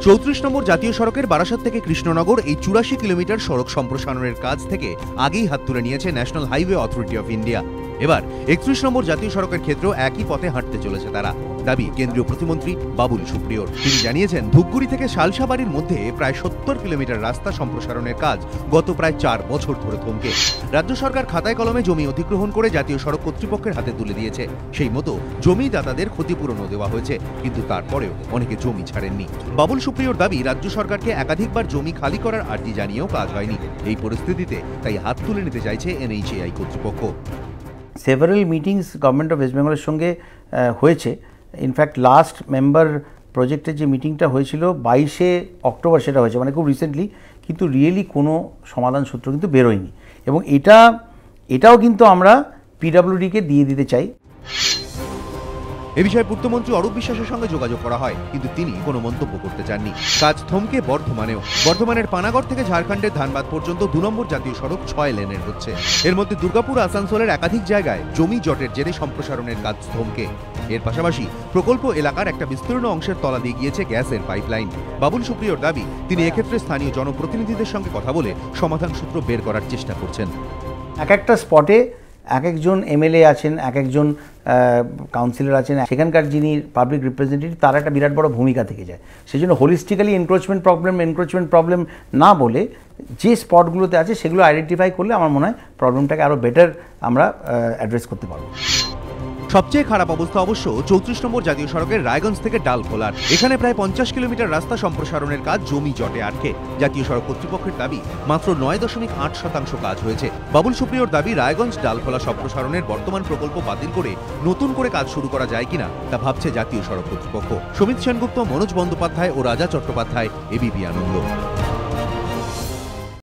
34 নম্বর জাতীয় সড়কের বারাসাত থেকে কৃষ্ণনগর এই 84 কিলোমিটার সড়ক সম্প্রসারণের কাজ থেকে আগেই হাত তুলে নিয়েছে national highway authority of India. এবার 31 নম্বর জাতীয় সড়কের ক্ষেত্রেও একই পথে হাঁটতে চলেছে তারা। দাবি কেন্দ্রীয় প্রতিমন্ত্রী বাবুল সুপ্রিয়র। তিনি জানিয়েছেন, ধূপগুড়ি থেকে শালসাবাড়ির মধ্যে প্রায় 70 কিলোমিটার রাস্তা সম্প্রসারণের কাজ গত প্রায় 4 বছর ধরে থমকে। রাজ্য সরকার খাতায় কলমে জমি অধিগ্রহণ করে জাতীয় সড়ক কর্তৃপক্ষের হাতে তুলে দিয়েছে। সেই মতো জমিদাতাদের ক্ষতিপূরণও দেওয়া হয়েছে, কিন্তু তারপরেও অনেকে জমি ছাড়েননি। বাবুল সুপ্রিয়র দাবি, রাজ্য সরকারকে একাধিকবার জমি খালি করার আর্জি জানিয়েও কাজ হয়নি। এই পরিস্থিতিতে তাই হাত তুলে নিতে চাইছে NHAI কর্তৃপক্ষ। Several meetings government of West বেঙ্গলের সঙ্গে হয়েছে। ইনফ্যাক্ট লাস্ট মেম্বার প্রজেক্টের যে মিটিংটা হয়েছিল 22শে অক্টোবর সেটা হয়েছে, মানে খুব রিসেন্টলি, কিন্তু রিয়েলি কোনো সমাধান সূত্র কিন্তু বেরোয়নি। এবং এটাও কিন্তু আমরা PWDকে দিয়ে দিতে চাই। এ বিষয়ে পূর্তমন্ত্রী অরূপ বিশ্বাসের সঙ্গে যোগাযোগ করা হয়, কিন্তু তিনি কোনো মন্তব্য করতে চাননি। কাজ থমকে বর্ধমানের পানাগড় থেকে ঝাড়খণ্ডের ধানবাদ পর্যন্ত 2 নম্বর জাতীয় সড়ক 6 লেনের হচ্ছে। এর মধ্যে দুর্গাপুর আসানসোলের একাধিক জায়গায় জমি জটের জেরে সম্প্রসারণের কাজ থমকে। এর পাশাপাশি প্রকল্প এলাকার একটা বিস্তীর্ণ অংশের তলা দিয়ে গিয়েছে গ্যাসের পাইপলাইন। বাবুল সুপ্রিয়র দাবি, তিনি এক্ষেত্রে স্থানীয় জনপ্রতিনিধিদের সঙ্গে কথা বলে সমাধান সূত্র বের করার চেষ্টা করছেন। এক একটা স্পটে এক একজন MLA আছেন, এক একজন কাউন্সিলর আছেন, সেখানকার যিনি পাবলিক রিপ্রেজেন্টেটিভ, তার একটা বিরাট বড় ভূমিকা থেকে যায়। সেই জন্য হোলিস্টিক্যালি এনক্রোচমেন্ট প্রবলেম না বলে যে স্পটগুলোতে আছে সেগুলো আইডেন্টিফাই করলে আমার মনে হয় প্রবলেমটাকে আরও বেটার আমরা অ্যাড্রেস করতে পারবো। সবচেয়ে খারাপ অবস্থা অবশ্য 34 নম্বর জাতীয় সড়কের রায়গঞ্জ থেকে ডালখোলার। এখানে প্রায় 50 কিলোমিটার রাস্তা সম্প্রসারণের কাজ জমি জটে আটকে। জাতীয় সড়ক কর্তৃপক্ষের দাবি, মাত্র 9.8% কাজ হয়েছে। বাবুল সুপ্রিয়র দাবি, রায়গঞ্জ ডালখোলা সম্প্রসারণের বর্তমান প্রকল্প বাতিল করে নতুন করে কাজ শুরু করা যায় কিনা তা ভাবছে জাতীয় সড়ক কর্তৃপক্ষ। সমিত সেনগুপ্ত, মনোজ বন্দ্যোপাধ্যায় ও রাজা চট্টোপাধ্যায়, ABP আনন্দ।